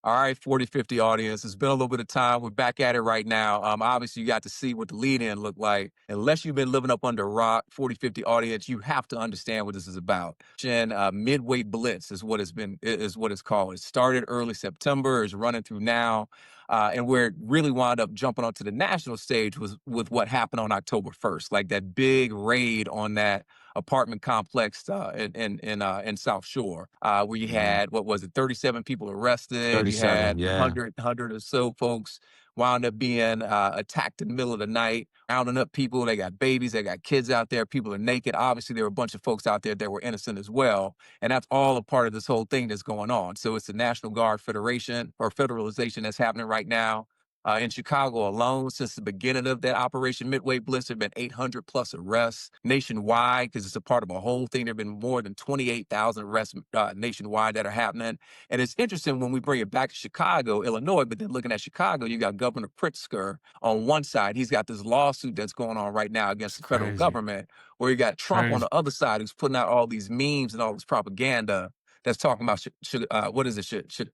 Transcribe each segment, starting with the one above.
All right, 40, 50 audience. It's been a little bit of time. We're back at it right now. Obviously, you got to see what the lead-in looked like. Unless you've been living up under a rock, 40, 50 audience, you have to understand what this is about. And Midway Blitz is what it's called. It started early September, is running through now. And where it really wound up jumping onto the national stage was with what happened on October 1st, like that big raid on that apartment complex in South Shore, where you had, what was it, 37 people arrested. You 37, had yeah. 100 or so folks wound up being attacked in the middle of the night, rounding up people. They got babies, they got kids out there. People are naked. Obviously, there were a bunch of folks out there that were innocent as well. And that's all a part of this whole thing that's going on. So it's the National Guard Federation or federalization that's happening right now. In Chicago alone, since the beginning of that Operation Midway Blitz, there have been 800 plus arrests nationwide because it's a part of a whole thing. There have been more than 28,000 arrests nationwide that are happening. And it's interesting when we bring it back to Chicago, Illinois, but then looking at Chicago, you got Governor Pritzker on one side. He's got this lawsuit that's going on right now against the federal government, where you got Trump on the other side who's putting out all these memes and all this propaganda that's talking about, what is it?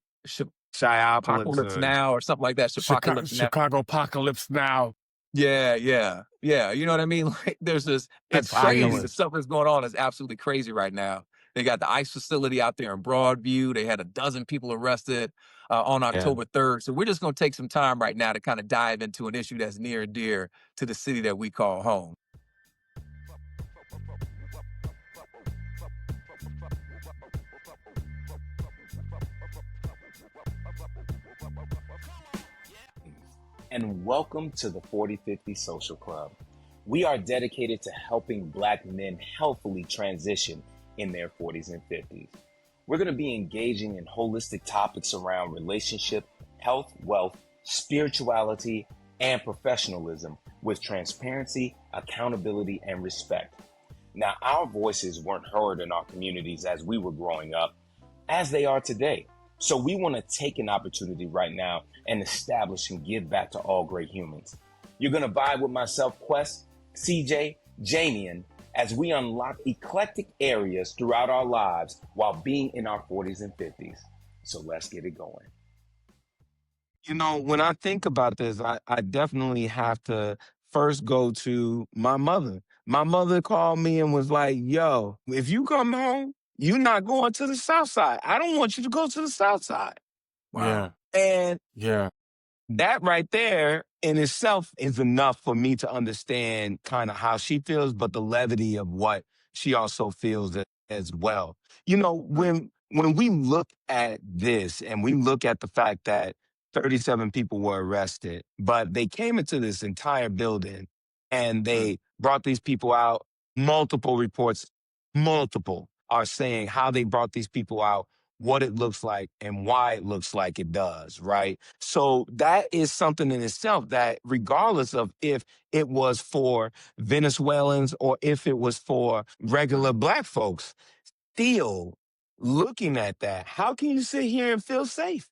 Apocalypse now or something like that. Apocalypse now. Chicago apocalypse now. Yeah. You know what I mean? Like it's crazy. The stuff that's going on is absolutely crazy right now. They got the ICE facility out there in Broadview. They had a dozen people arrested on October 3rd. So we're just going to take some time right now to kind of dive into an issue that's near and dear to the city that we call home. And welcome to the 4050 Social Club. We are dedicated to helping Black men healthily transition in their 40s and 50s. We're going to be engaging in holistic topics around relationship, health, wealth, spirituality, and professionalism with transparency, accountability, and respect. Now, our voices weren't heard in our communities as we were growing up, as they are today. So we want to take an opportunity right now and establish and give back to all great humans. You're going to vibe with myself, Quest, CJ, Jamian, as we unlock eclectic areas throughout our lives while being in our 40s and 50s. So let's get it going. You know, when I think about this, I definitely have to first go to my mother. My mother called me and was like, yo, if you come home, you're not going to the South Side. I don't want you to go to the South Side. Wow. And yeah, that right there in itself is enough for me to understand kind of how she feels, but the levity of what she also feels as well. You know, when we look at this and we look at the fact that 37 people were arrested, but they came into this entire building and they brought these people out, multiple reports, multiple are saying how they brought these people out, what it looks like and why it looks like it does, right? So that is something in itself that regardless of if it was for Venezuelans or if it was for regular Black folks, still looking at that, how can you sit here and feel safe?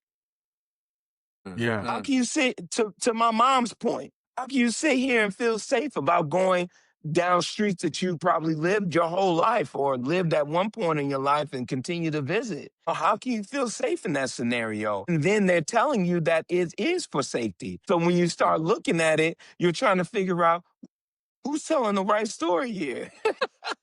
yeah. How can you sit, to my mom's point, how can you sit here and feel safe about going down streets that you probably lived your whole life or lived at one point in your life and continue to visit? Or how can you feel safe in that scenario? And then they're telling you that it is for safety. So when you start looking at it, you're trying to figure out who's telling the right story here.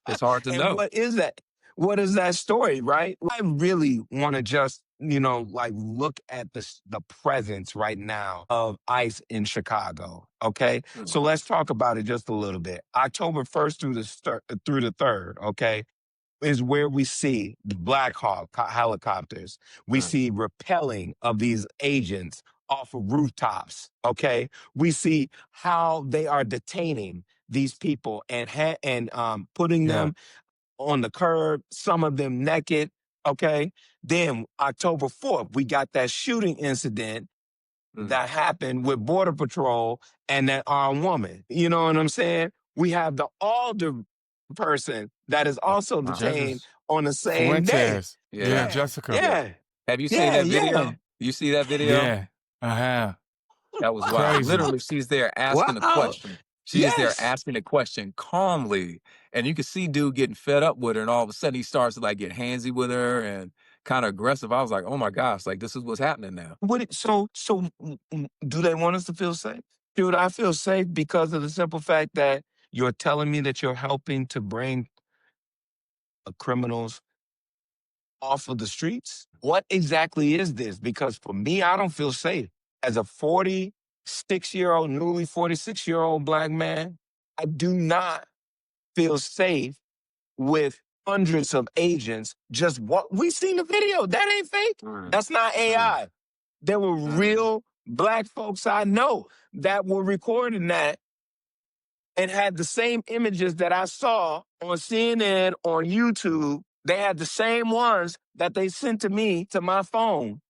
It's hard to know. What is that? What is that story, right? I really want to just, like look at the presence right now of ICE in Chicago. Okay. So let's talk about it just a little bit. October 1st through the 3rd. Okay. Is where we see the Black Hawk helicopters. We see repelling of these agents off of rooftops. Okay. We see how they are detaining these people and putting them on the curb, some of them naked, okay? Then October 4th, we got that shooting incident that happened with Border Patrol and that armed woman. You know what I'm saying? We have the Alder person that is also detained on the same day. Yeah, Jessica. Yeah. Have you seen that video? Yeah. You see that video? Yeah, I have. That was wild. Crazy. Literally, she's there asking a question. She's there asking a question calmly. And you can see dude getting fed up with her. And all of a sudden he starts to like get handsy with her and kind of aggressive. I was like, oh my gosh, like this is what's happening now. Do they want us to feel safe? Dude, I feel safe because of the simple fact that you're telling me that you're helping to bring criminals off of the streets. What exactly is this? Because for me, I don't feel safe. As a 46-year-old, newly 46-year-old Black man, I do not feel safe with hundreds of agents. Just what we seen the video. That ain't fake. That's not AI. There were real Black folks I know that were recording that and had the same images that I saw on CNN, on YouTube. They had the same ones that they sent to me to my phone.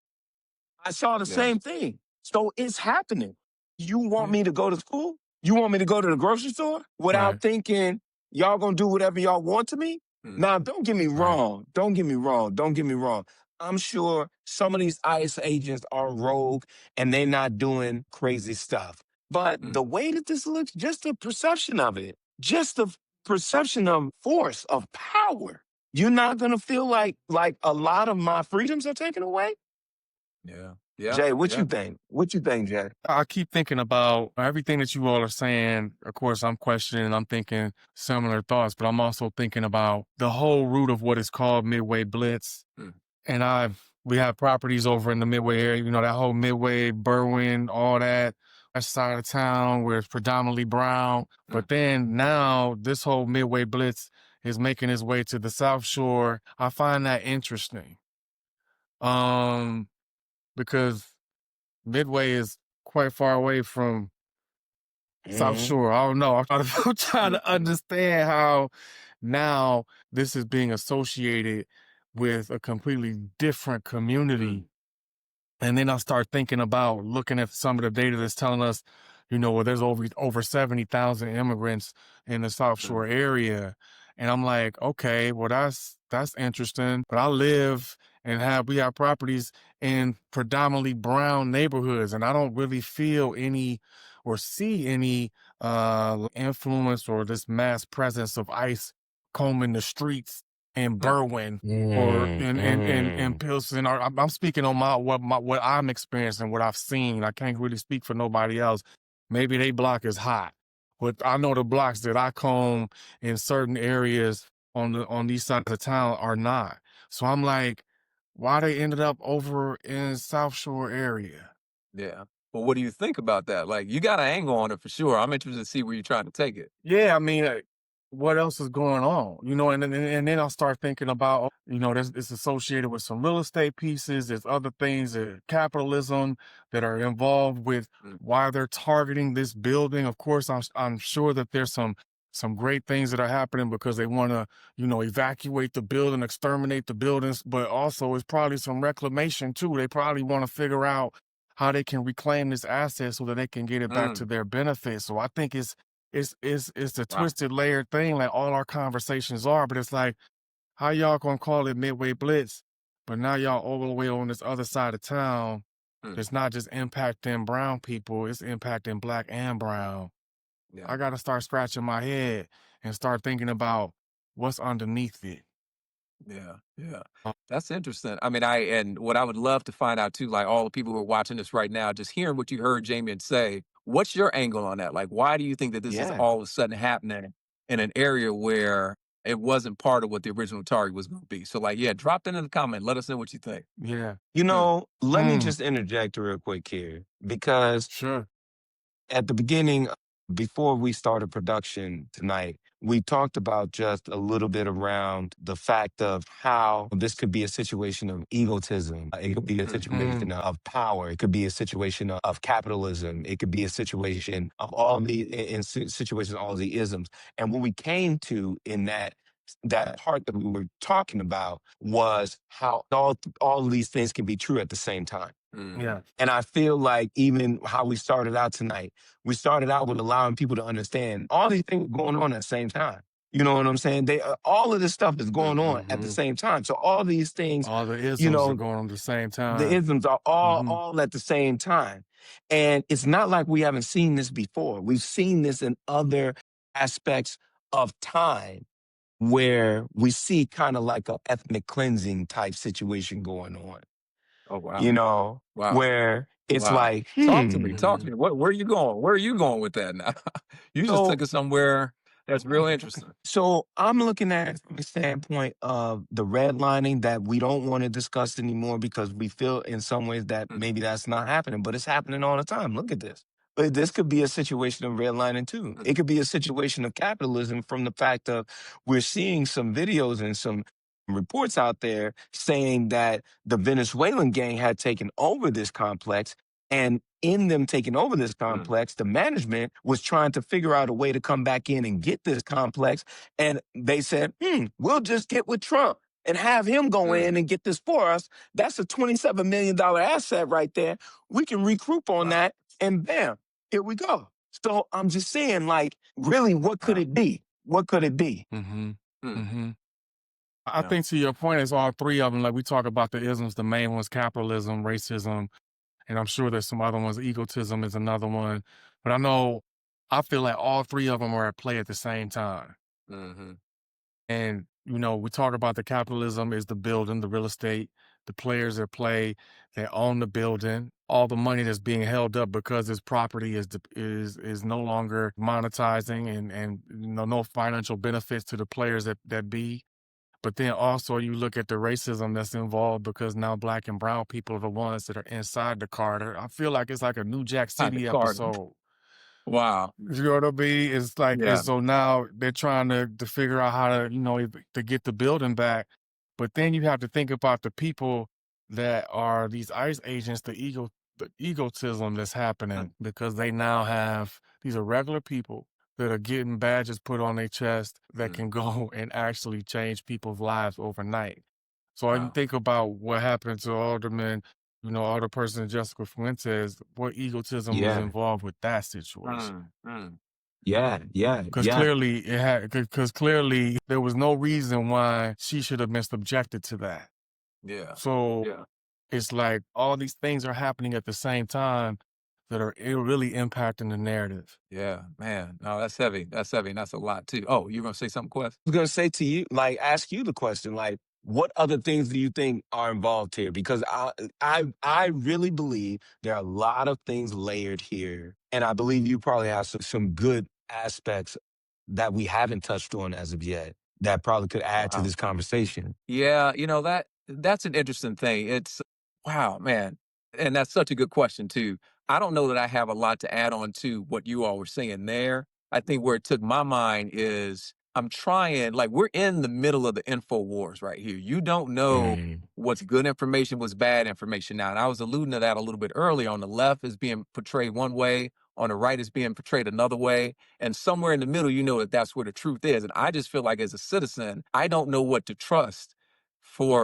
I saw the Yeah. same thing. So it's happening. You want Yeah. me to go to school? You want me to go to the grocery store without Right. thinking y'all gonna do whatever y'all want to me? Now, don't get me Right. wrong. Don't get me wrong. Don't get me wrong. I'm sure some of these ICE agents are rogue and they're not doing crazy stuff. But the way that this looks, just the perception of it, just the perception of force, of power, you're not gonna feel like a lot of my freedoms are taken away? Yeah. Yeah. Jay, what Yeah. you think? What you think, Jay? I keep thinking about everything that you all are saying. Of course, I'm questioning, I'm thinking similar thoughts, but I'm also thinking about the whole root of what is called Midway Blitz. And we have properties over in the Midway area, you know, that whole Midway, Berwyn, all that side of town where it's predominantly brown. But then now this whole Midway Blitz is making its way to the South Shore. I find that interesting. Because Midway is quite far away from South Shore. I don't know. I'm trying to understand how now this is being associated with a completely different community. And then I start thinking about looking at some of the data that's telling us, you know, well, there's over 70,000 immigrants in the South Shore area. And I'm like, okay, well, that's interesting. But I live and we have properties in predominantly brown neighborhoods, and I don't really feel any or see any influence or this mass presence of ICE combing the streets in Berwyn or in Pilsen. Or I'm speaking on what I'm experiencing, what I've seen. I can't really speak for nobody else. Maybe they block is hot, but I know the blocks that I comb in certain areas on these sides of town are not. So I'm like, why they ended up over in South Shore area? Yeah. Well, what do you think about that? Like, you got an angle on it for sure. I'm interested to see where you're trying to take it. Yeah, I mean, what else is going on? You know, and then I'll start thinking about, you know, it's associated with some real estate pieces. There's other things, capitalism that are involved with why they're targeting this building. Of course, I'm sure that there's some great things that are happening because they want to, you know, evacuate the building, exterminate the buildings, but also it's probably some reclamation too. They probably want to figure out how they can reclaim this asset so that they can get it back to their benefit. So I think it's the Wow. twisted layered thing like all our conversations are, but it's like, how y'all gonna call it Midway Blitz, but now y'all all the way on this other side of town. It's not just impacting brown people, it's impacting Black and brown. Yeah. I gotta start scratching my head and start thinking about what's underneath it. Yeah, yeah. That's interesting. I mean, and what I would love to find out too, like all the people who are watching this right now, just hearing what you heard Jamie say, what's your angle on that? Like, why do you think that this is Yeah. all of a sudden happening in an area where it wasn't part of what the original target was going to be? So, like, yeah, drop that in the comment. Let us know what you think. Yeah. You know, let me Mm. just interject real quick here because Sure. at the beginning, before we started production tonight, we talked about just a little bit around the fact of how this could be a situation of egotism. It could be a situation of power. It could be a situation of capitalism. It could be a situation of all the in situations, all the isms. And what we came to in that part that we were talking about was how all of these things can be true at the same time. Yeah. And I feel like even how we started out tonight, we started out with allowing people to understand all these things going on at the same time. You know what I'm saying? All of this stuff is going on at the same time. So all these things, All the you isms are know, going on at the same the time. isms are all at the same time. And it's not like we haven't seen this before. We've seen this in other aspects of time where we see kind of like a ethnic cleansing type situation going on, Oh, wow. you know, Wow. where it's Wow. like, Talk to me. Talk to me. Where are you going? Where are you going with that now? You just so took us somewhere that's real interesting. So I'm looking at it from the standpoint of the redlining that we don't want to discuss anymore because we feel in some ways that Mm, maybe that's not happening, but it's happening all the time. Look at this. But this could be a situation of redlining too. mm, It could be a situation of capitalism from the fact of we're seeing some videos and some reports out there saying that the Venezuelan gang had taken over this complex, and in them taking over this mm, complex, the management was trying to figure out a way to come back in and get this complex. And they said, we'll just get with Trump and have him go mm. in and get this for us. That's a $27 million asset right there. We can regroup on Wow. that and bam, here we go. So I'm just saying, like, really, what could Wow. it be? What could it be? Mm-hmm. Mm, Mm-hmm. I yeah. think to your point, it's all three of them. Like we talk about the isms, the main ones: capitalism, racism, and I'm sure there's some other ones. Egotism is another one, but I feel like all three of them are at play at the same time. Mm-hmm. And we talk about the capitalism is the building, the real estate, the players that play, that own the building, all the money that's being held up because this property is no longer monetizing and no financial benefits to the players that be. But then also you look at the racism that's involved because now black and brown people are the ones that are inside the Carter. I feel like it's like a New Jack Not the City card. episode. Wow. You know what I mean? It's like, and Yeah. so now they're trying to figure out how to, to get the building back. But then you have to think about the people that are these ICE agents, the egotism that's Mm, happening because they now have, these are regular people that are getting badges put on their chest that mm. can go and actually change people's lives overnight. So I Wow. think about what happened to Alderman, Alderperson Jessica Fuentes, what egotism was Yeah, involved with that situation. Mm, mm. yeah, yeah, Because yeah, clearly because clearly there was no reason why she should have been subjected to that. Yeah. So Yeah. it's like all these things are happening at the same time that are really impacting the narrative. Yeah. Man. No, that's heavy. That's heavy. And that's a lot too. Oh, you're gonna say something, Quest? was gonna say to you, like, ask you the question, like, what other things do you think are involved here? Because I really believe there are a lot of things layered here, and I believe you probably have some good aspects that we haven't touched on as of yet that probably could add to Wow. this conversation. Yeah, that's an interesting thing. It's wow, man. And that's such a good question too. I don't know that I have a lot to add on to what you all were saying there. I think where it took my mind is I'm trying, like we're in the middle of the info wars right here. You don't know Mm, what's good information, what's bad information now. And I was alluding to that a little bit earlier. On the left is being portrayed one way, on the right is being portrayed another way. And somewhere in the middle, you know that that's where the truth is. And I just feel like as a citizen, I don't know what to trust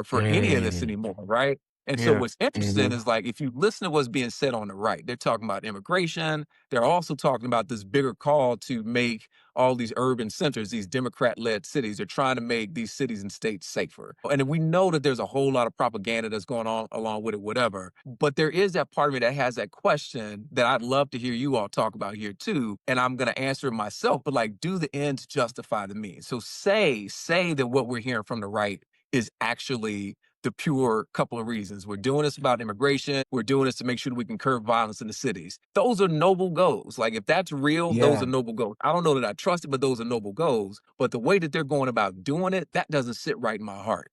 for any of this mm, anymore, right? And so Yeah. what's interesting mhm. is like if you listen to what's being said on the right, they're talking about immigration. They're also talking about this bigger call to make all these urban centers, these Democrat-led cities. They're trying to make these cities and states safer. And we know that there's a whole lot of propaganda that's going on along with it, whatever. But there is that part of me that has that question that I'd love to hear you all talk about here too. And I'm gonna answer it myself, but like, do the ends justify the means? So say that what we're hearing from the right is actually the pure couple of reasons. We're doing this about immigration. We're doing this to make sure that we can curb violence in the cities. Those are noble goals. Like if that's real, those Yeah, are noble goals. I don't know that I trust it, but those are noble goals. But the way that they're going about doing it, that doesn't sit right in my heart.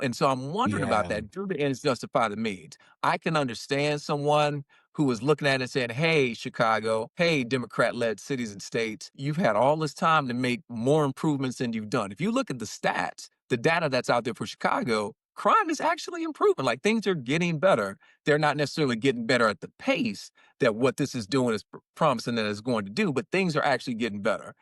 And so I'm wondering about yeah, that. Do the ends justify the means? I can understand someone who was looking at it and saying, hey, Chicago, hey, Democrat led cities and states, you've had all this time to make more improvements than you've done. If you look at the stats, the data that's out there for Chicago, crime is actually improving. Like things are getting better. They're not necessarily getting better at the pace that what this is doing is promising that it's going to do, but things are actually getting better.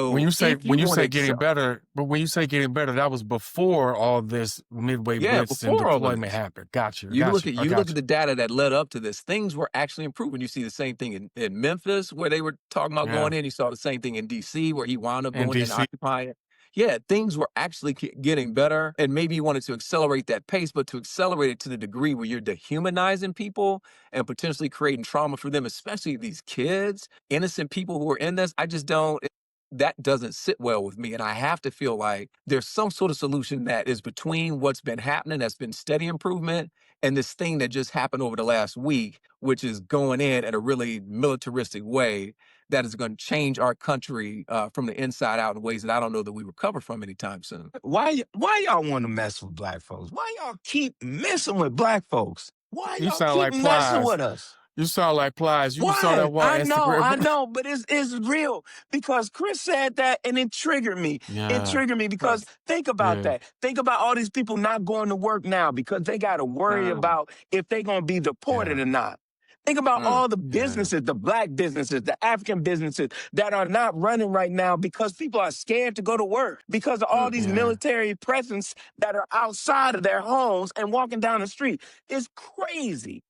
When So you say if you when you want to say getting excel, better, but when you say getting better, that was before all this Midway yeah, Blitz and before all of deployment this, happened. Got you. I you got look you. at I you look got at you. the data that led up to this. Things were actually improving. You see the same thing in Memphis where they were talking about Yeah. going in. You saw the same thing in DC where he wound up In going in and DC. occupying it. Yeah, things were actually getting better, and maybe you wanted to accelerate that pace, but to accelerate it to the degree where you're dehumanizing people and potentially creating trauma for them, especially these kids, innocent people who are in this. I just don't. that doesn't sit well with me. And I have to feel like there's some sort of solution that is between what's been happening, that's been steady improvement, and this thing that just happened over the last week, which is going in a really militaristic way that is going to change our country from the inside out in ways that I don't know that we recover from anytime soon. Why y'all want to mess with black folks? Why y'all keep messing with black folks? Why You y'all sound keep like messing Plies. with us? You sound like Plies. You saw Why? that one I Instagram. know, but it's real because Chris said that and it triggered me. It Yeah, triggered me because think about yeah, that. Think about all these people not going to work now because they got to worry about if they're going to be deported yeah, or not. Think about all the yeah. businesses, the black businesses, the African businesses that are not running right now because people are scared to go to work because of all these Yeah, military presence that are outside of their homes and walking down the street. It's crazy.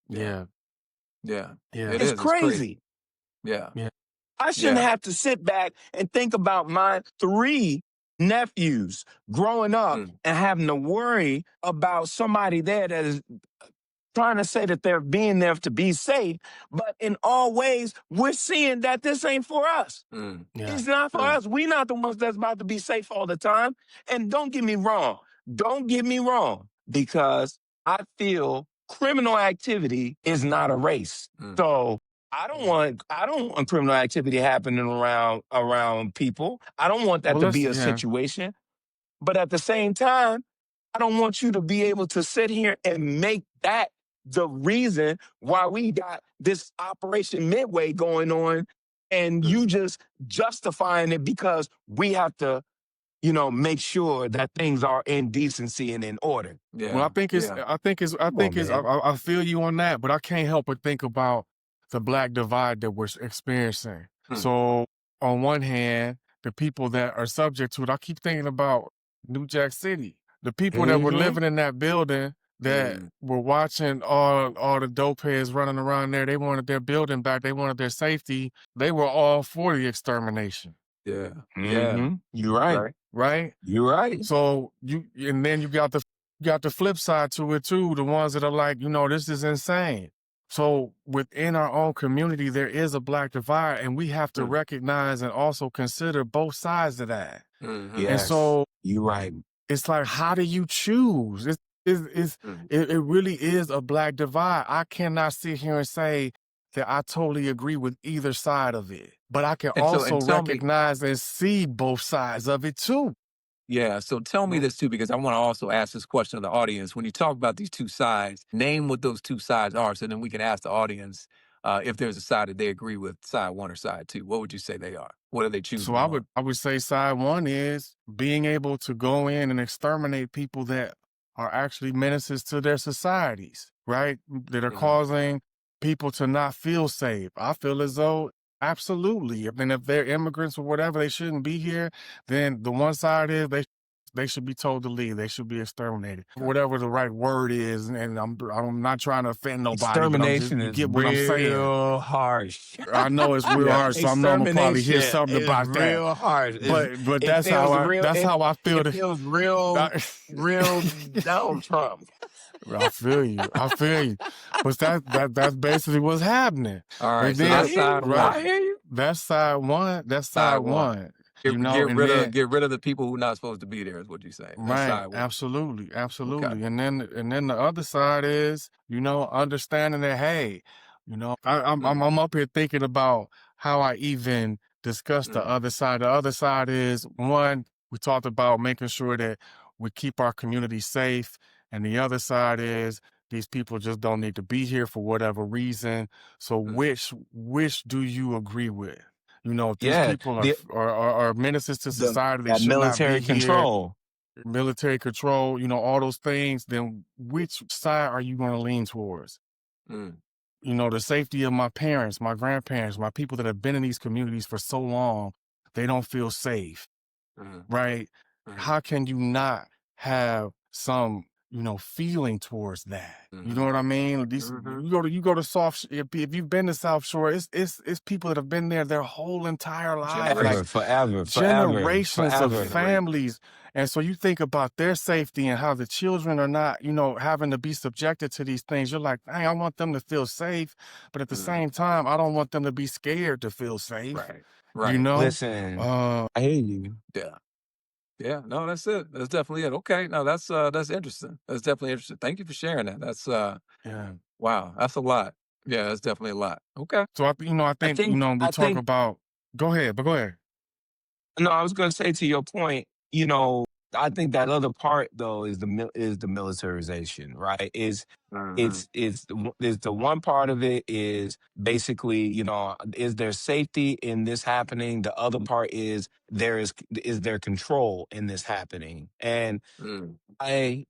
yeah, Yeah, yeah, it It's is. It's crazy. crazy. Yeah, yeah. I shouldn't yeah. have to sit back and think about my 3 nephews growing up Mm, and having to worry about somebody there that is trying to say that they're being there to be safe. But in all ways, we're seeing that this ain't for us. mm, Yeah. It's not for mm, us. We're not the ones that's about to be safe all the time. And don't get me wrong. Don't get me wrong, because I feel criminal activity is not a race. mm, So I don't want criminal activity happening around people. I don't want that Well, to be a yeah. situation. But at the same time, I don't want you to be able to sit here and make that the reason why we got this Operation Midway going on and mm. you just justifying it because we have to, make sure that things are in decency and in order. Well, Yeah, yeah. I Come on, think it's, man. I feel you on that, but I can't help but think about the black divide that we're experiencing. Mm, So, on one hand, the people that are subject to it, I keep thinking about New Jack City, the people that were Mm-hmm. living in that building that mm, were watching all the dope heads running around there. They wanted their building back. They wanted their safety. They were all for the extermination, yeah, yeah. Mm-hmm. You're right. Right. right? You're right. So and then you got the flip side to it too, the ones that are like, this is insane. So within our own community, there is a black divide, and we have to Mm, recognize and also consider both sides of that. mm-hmm, And Yes. so You're right. it's like, how do you choose? It's, mm. it really is a black divide. I cannot sit here and say that I totally agree with either side of it, but I can also And tell me, recognize and see both sides of it too. yeah. So tell me this too, because I want to also ask this question of the audience. When you talk about these two sides, name what those two sides are, so then we can ask the audience if there's a side that they agree with, side one or side two. What would you say they are? What are they So choosing among? I would say side one is being able to go in and exterminate people that are actually menaces to their societies, right? That are Hmm. causing people to not feel safe. I feel as though absolutely. If they're immigrants or whatever, they shouldn't be here. Then the one side is they should be told to leave. They should be exterminated. Okay. Whatever the right word is, and I'm not trying to offend nobody, but Extermination you is get what I'm saying. real harsh. I know it's real Yeah. hard, so I know I'm gonna probably hear Extermination something is about that. real harsh. But It feels real. that's how I feel. It feels real, real Donald Trump. I feel you. I feel you. But that's basically what's happening. All And right. So then that's side right, I one. hear you. that's side one. That's Side side one. one. Get And rid of then the people who are not supposed to be there is what you say. That's right, side one. absolutely, Okay. absolutely. And then the other side is, understanding that, hey, Mm, I'm up here thinking about how I even discuss the mm, other side. The other side is, one, we talked about making sure that we keep our community safe, and the other side is these people just don't need to be here for whatever reason. So mm, which do you agree with? If these Yeah, people the are menaces to society, they that should not be military here, control. military control, all those things, then which side are you going to lean towards? mm, The safety of my parents, my grandparents, my people that have been in these communities for so long, they don't feel safe, mm, right? mm, How can you not have some, feeling towards that? You know mm, what I mean? These mm, you go to if you've been to South Shore, it's people that have been there their whole entire life, like generations of Forever. generation. families. And so you think about their safety and how the children are not, having to be subjected to these things. You're like, dang, I want them to feel safe. But at the Mm, same time, I don't want them to be scared to feel safe. right. Right. Listen, I hear you. Yeah. Yeah. No, that's it. That's definitely it. Okay. No, that's interesting. That's definitely interesting. Thank you for sharing that. That's Yeah. wow. That's a lot. Yeah, that's definitely a lot. Okay. So I I think, think, we I talk think, about. Go ahead, but go ahead. no, I was going to say to your point, I think that other part though is is the militarization, right? Hmm. Is the one part of it is basically, is there safety in this happening? The other part is there control in this happening? And Mm. I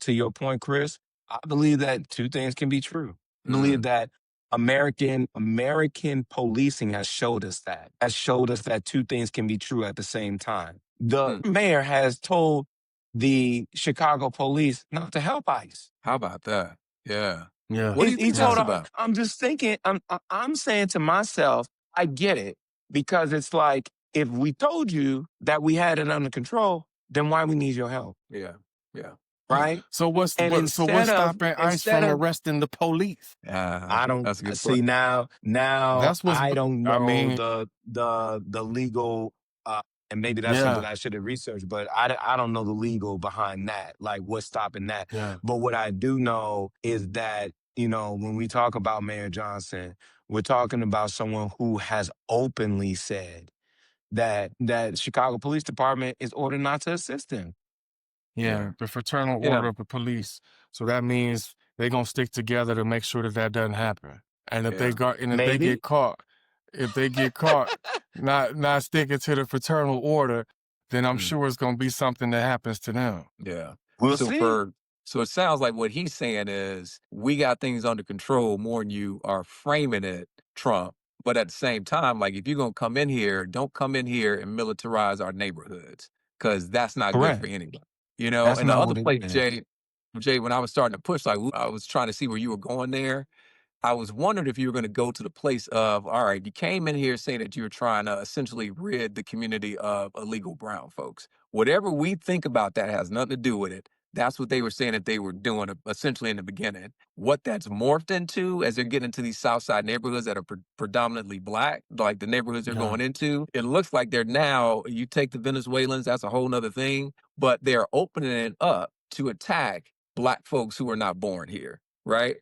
to your point, Chris, I believe that two things can be true. I believe Mm. that American policing has showed us that two things can be true at the same time. The Mm. mayor has told the Chicago police not to help ICE. How about that? Yeah. Yeah. What do you He think that's told Yeah. her, about? I'm just thinking, I'm saying to myself, I get it because it's like, if we told you that we had it under control, then why we need your help, Yeah. Yeah. right? So And what's stopping ICE from arresting the police? I don't That's a good see question. now That's what's. I don't I know mean, the legal and maybe that's something yeah, I should have researched, but I don't know the legal behind that, like what's stopping that. yeah, But what I do know is that, when we talk about Mayor Johnson, we're talking about someone who has openly said that Chicago Police Department is ordered not to assist him. yeah. Yeah. The fraternal Yeah. order of the police. So that means they're gonna stick together to make sure that that doesn't happen. And Yeah. if they get Maybe. caught, not sticking to the fraternal order, then I'm Mm. sure it's gonna be something that happens to them. Yeah. We'll So see. for so it sounds like what he's saying is we got things under control more than you are framing it, Trump. But at the same time, like if you're gonna come in here, don't come in here and militarize our neighborhoods because that's not good for Correct. anybody. That's And the not other what it place, is. Jay, when I was starting to push, like I was trying to see where you were going there. I was wondering if you were going to go to the place of, all right, you came in here saying that you were trying to essentially rid the community of illegal brown folks. Whatever we think about that has nothing to do with it. That's what they were saying that they were doing essentially in the beginning. What that's morphed into as they're getting into these South Side neighborhoods that are predominantly black, like the neighborhoods they're Yeah, going into, it looks like they're now, you take the Venezuelans, that's a whole nother thing, but they're opening it up to attack black folks who are not born here, right?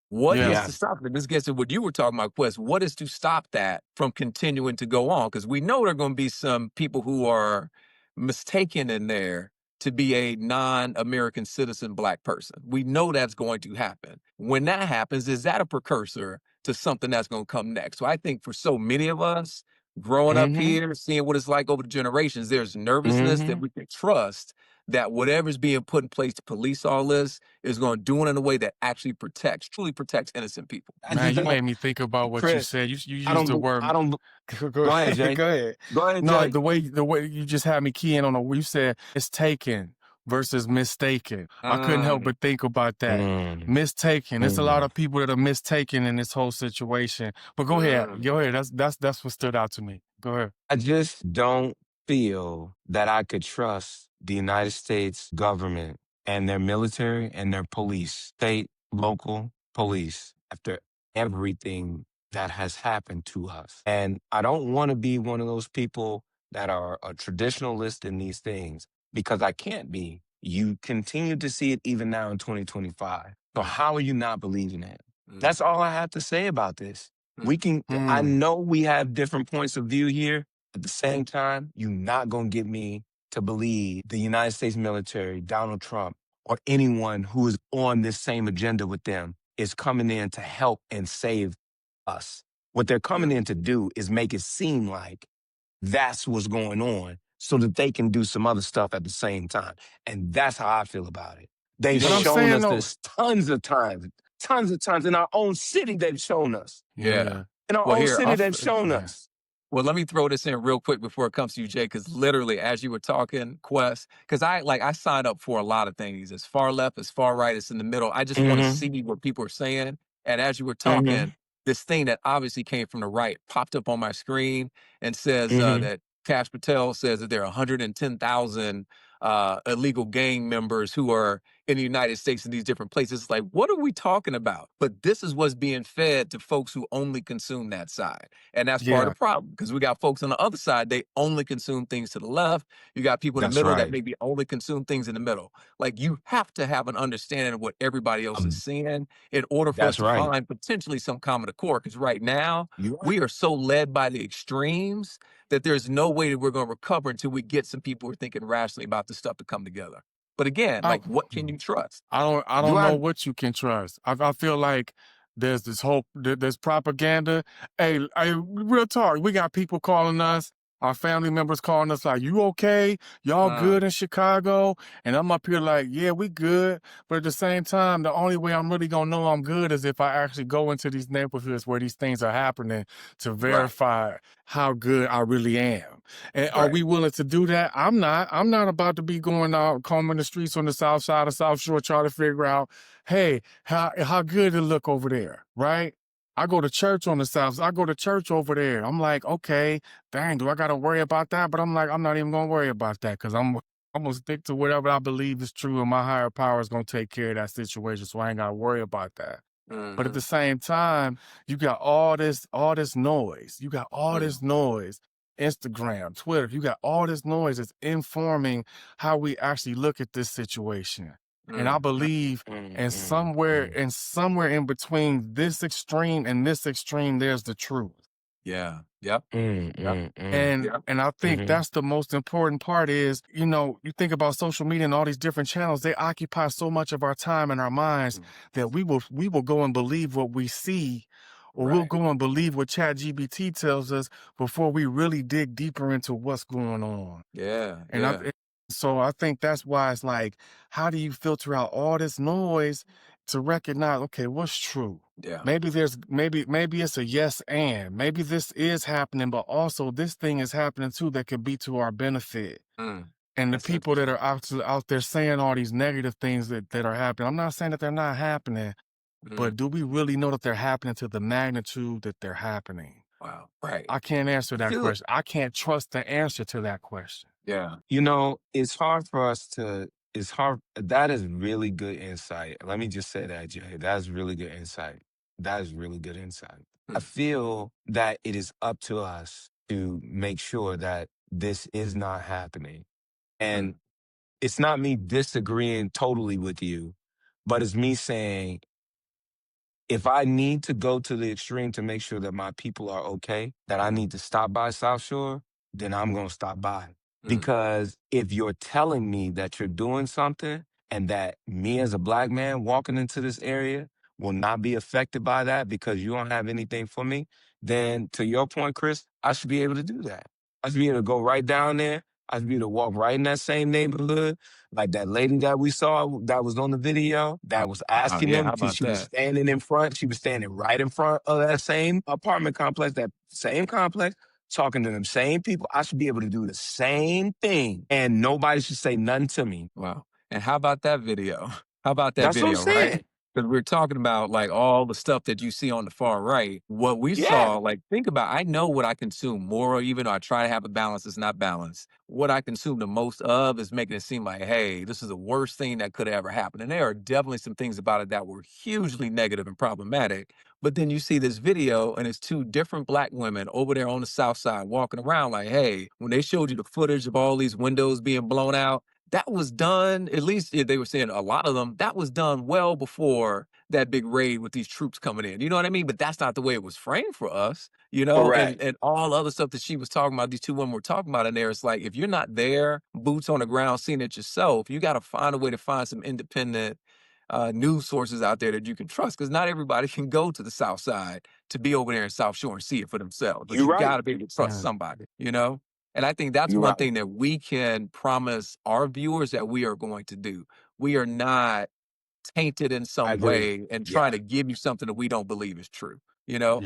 What yeah, is to Yeah. stop it? This gets to what you were talking about, Quest. What is to stop that from continuing to go on? Because we know there are going to be some people who are mistaken in there to be a non-American citizen black person. We know that's going to happen. When that happens, is that a precursor to something that's going to come next? So I think for so many of us growing up Mm-hmm. here, seeing what it's like over the generations, there's nervousness that Mm-hmm. we can trust that whatever's being put in place to police all this is going to do it in a way that actually protects, truly protects innocent people. I man, just you don't, made me think about what you Chris. said. You used the word. I don't. Go Go ahead, ahead, Jay. go ahead. Go ahead, No, Jay. the way you just had me key in on you said it's taken versus mistaken. I couldn't help Mm, but think about that. Mm, Mistaken. There's a lot mm. of people that are mistaken in this whole situation. But go ahead. mm, Go ahead. That's what stood out to me. Go ahead. I just don't feel that I could trust the United States government and their military and their police, state, local police, after everything that has happened to us. And I don't want to be one of those people that are a traditionalist in these things because I can't be. You continue to see it even now in 2025. So mm, how are you not believing it? mm, That's all I have to say about this. mm, I Hmm. know we have different points of view here. At the same time, you're not going to get me to believe the United States military, Donald Trump, or anyone who is on this same agenda with them is coming in to help and save us. What they're yeah, coming in to do is make it seem like that's what's going on so that they can do some other stuff at the same time. And that's how I feel about it. you They've But know I'm what? shown saying us though. this tons of times in our own city. They've shown us Yeah. Yeah. in our Well, own here, city. They've shown Yeah. us. well, let me throw this in real quick before it comes to you, Jay, because literally as you were talking, Quest, because I signed up for a lot of things, as far left, as far right, it's in the middle. I just want to Hmm. see what people are saying. And as you were Hmm. talking, this thing that obviously came from the right popped up on my screen and says Hmm. that Cash Patel says that there are 110,000 illegal gang members who are in the United States in these different places. It's like, what are we talking about? But this is what's being fed to folks who only consume that side. And that's part Yeah. of the problem because we got folks on the other side, they only consume things to the left. You got people in the That's middle that right. maybe only consume things in the middle. Like you have to have an understanding of what everybody else is Um, seeing in order for us that's to right. find potentially some common accord. Because right now, You right. we are so led by the extremes that there's no way that we're going to recover until we get some people who are thinking rationally about this stuff to come together. But again, I, like, what can you trust? I You don't know have what you can trust. I feel like there's this hope, there's propaganda. Hey, real talk. We got people calling us, our family members calling us like, "You okay? Y'all Uh, good in Chicago?" And I'm up here like, "Yeah, we good." But at the same time, the only way I'm really gonna know I'm good is if I actually go into these neighborhoods where these things are happening to right, verify how good I really am. And are right. we willing to do that? I'm not. I'm not about to be going out combing the streets on the south side of South Shore trying to figure out, hey, how good it look over there, right? I go to church on the south. I go to church over there. I'm like, okay, dang, do I got to worry about that? But I'm like, I'm not even gonna worry about that because I'm gonna stick to whatever I believe is true, and my higher power is gonna take care of that situation. So I ain't gotta worry about that. But at the Hmm. same time, you got all this noise. You got all Mm, this noise. Instagram, Twitter, you got all this noise that's informing how we actually look at this situation. And I mm, mm. believe mm, and mm, somewhere mm, and somewhere in between this extreme and this extreme, there's the truth. Yeah. Yep. mm, Yep. mm, mm. And Yep. and I think Mhm. that's the most important part is, you think about social media and all these different channels, they occupy so much of our time and our minds Mm, that we will go and believe what we see, or we'll right. go and believe what ChatGPT tells us before we really dig deeper into what's going on. Yeah. And I Yeah. so I think that's why it's like, how do you filter out all this noise to recognize, okay, what's true? Yeah. Maybe it's a yes and maybe this is happening, but also this thing is happening too that could be to our benefit. Mm. And the That's people that interesting. are out there saying all these negative things that are happening, I'm not saying that they're not happening, Mm. but do we really know that they're happening to the magnitude that they're happening? Wow. Right. I can't answer I that feel it. question. I can't trust the answer to that question. Yeah. It's hard for us to it's hard that is really good insight. Let me just say that, Jay. That's really good insight. That is really good insight. I Mm, feel that it is up to us to make sure that this is not happening. And mm, it's not me disagreeing totally with you, but it's me saying if I need to go to the extreme to make sure that my people are okay, that I need to stop by South Shore, then I'm going to stop by. mm, Because if you're telling me that you're doing something and that me as a black man walking into this area will not be affected by that because you don't have anything for me, then to your point, Chris, I should be able to do that. I should be able to go right down there. I should be able to walk right in that same neighborhood like that lady that we saw that was on the video that was wow. asking Yeah. them How because about she was that? standing in front. She was standing right in front of that same apartment complex, that same complex, talking to them same people. I should be able to do the same thing and nobody should say nothing to me. Wow. And how about that video? How about that That's what I'm video, right? saying. Because we're talking about like all the stuff that you see on the far right. What we Yeah. saw, like, think about, I know what I consume more, even though I try to have a balance, it's not balanced. What I consume the most of is making it seem like, hey, this is the worst thing that could have ever happened. And there are definitely some things about it that were hugely negative and problematic. But then you see this video and it's two different black women over there on the south side walking around like, hey, when they showed you the footage of all these windows being blown out, that was done, at least they were saying a lot of them, that was done well before that big raid with these troops coming in. You know what I mean? But that's not the way it was framed for us, Correct. and all other stuff that she was talking about, these two women were talking about in there. It's like if you're not there, boots on the ground, seeing it yourself, you got to find a way to find some independent news sources out there that you can trust because not everybody can go to the South Side to be over there in South Shore and see it for themselves. But You're you right. got to be able to trust Yeah. somebody. And I think that's You're one right. thing that we can promise our viewers that we are going to do. We are not tainted in I some agree. way and trying Yeah. to give you something that we don't believe is true.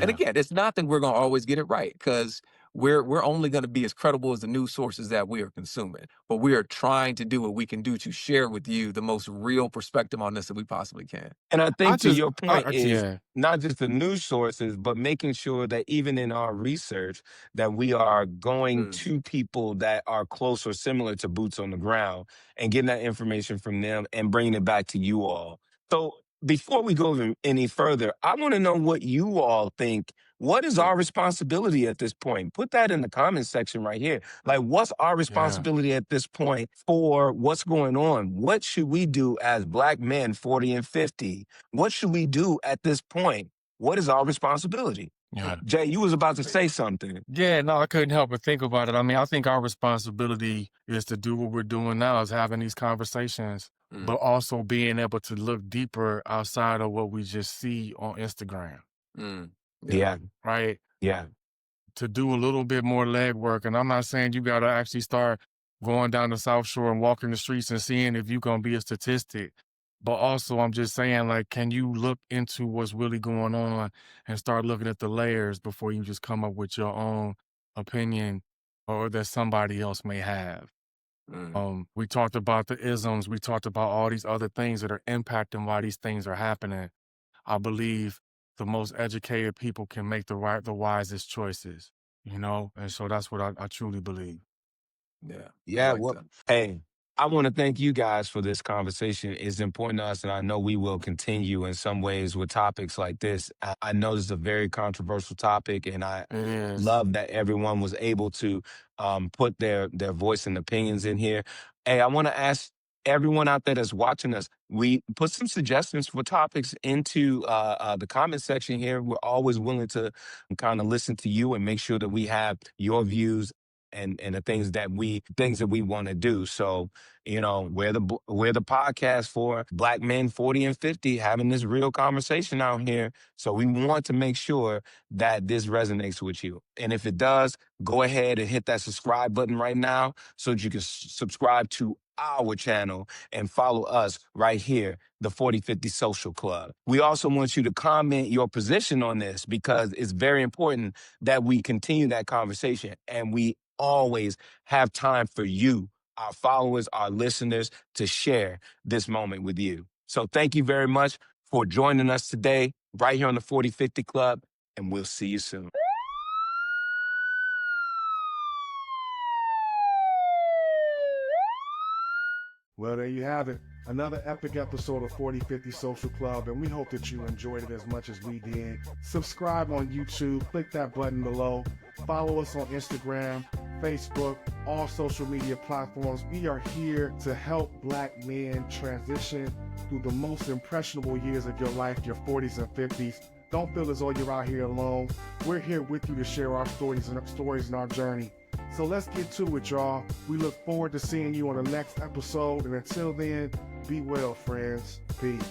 And Yeah. again, it's not that we're going to always get it right because we're only going to be as credible as the news sources that we are consuming. But we are trying to do what we can do to share with you the most real perspective on this that we possibly can. And I I think to just, your point is yeah, not just the news sources, but making sure that even in our research that we are going Mm, to people that are close or similar to boots on the ground and getting that information from them and bringing it back to you all. So before we go any further, I want to know what you all think. What is mm, our responsibility at this point? Put that in the comments section right here. Like, what's our yeah, responsibility at this point for what's going on? What should we do as Black men 40 and 50? What should we do at this point? What is our responsibility? yeah. Jay, you was about to say something. Yeah, no, I couldn't help but think about it. I mean, I think our responsibility is to do what we're doing now, is having these conversations, mm, but also being able to look deeper outside of what we just see on Instagram, mm. Yeah. Yeah, right? yeah, To do a little bit more legwork. And I'm not saying you got to actually start going down the South Shore and walking the streets and seeing if you're going to be a statistic. But also, I'm just saying, like, can you look into what's really going on and start looking at the layers before you just come up with your own opinion or that somebody else may have? Mm, We talked about the isms. We talked about all these other things that are impacting why these things are happening. I believe the most educated people can make the wisest choices, you know? And so that's what I truly believe. yeah. I yeah. like Well, that. hey, I want to thank you guys for this conversation. It's important to us, and I know we will continue in some ways with topics like this. I know this is a very controversial topic, and I It is. love that everyone was able to put their voice and opinions in here. Hey, I want to ask everyone out there that's watching us, we put some suggestions for topics into the comment section here. We're always willing to kind of listen to you and make sure that we have your views and the things that we want to do. So, we're the podcast for Black men 40 and 50 having this real conversation out here. So we want to make sure that this resonates with you. And if it does, go ahead and hit that subscribe button right now so that you can subscribe to our channel and follow us right here, the 4050 Social Club. We also want you to comment your position on this because it's very important that we continue that conversation, and we always have time for you, our followers, our listeners, to share this moment with you. So thank you very much for joining us today right here on the 4050 Club, and we'll see you soon. Well, there you have it. Another epic episode of 4050 Social Club, and we hope that you enjoyed it as much as we did. Subscribe on YouTube, click that button below. Follow us on Instagram, Facebook, all social media platforms. We are here to help Black men transition through the most impressionable years of your life, your 40s and 50s. Don't feel as though you're out here alone. We're here with you to share our stories and our journey. So let's get to it, y'all. We look forward to seeing you on the next episode. And until then, be well, friends. Peace.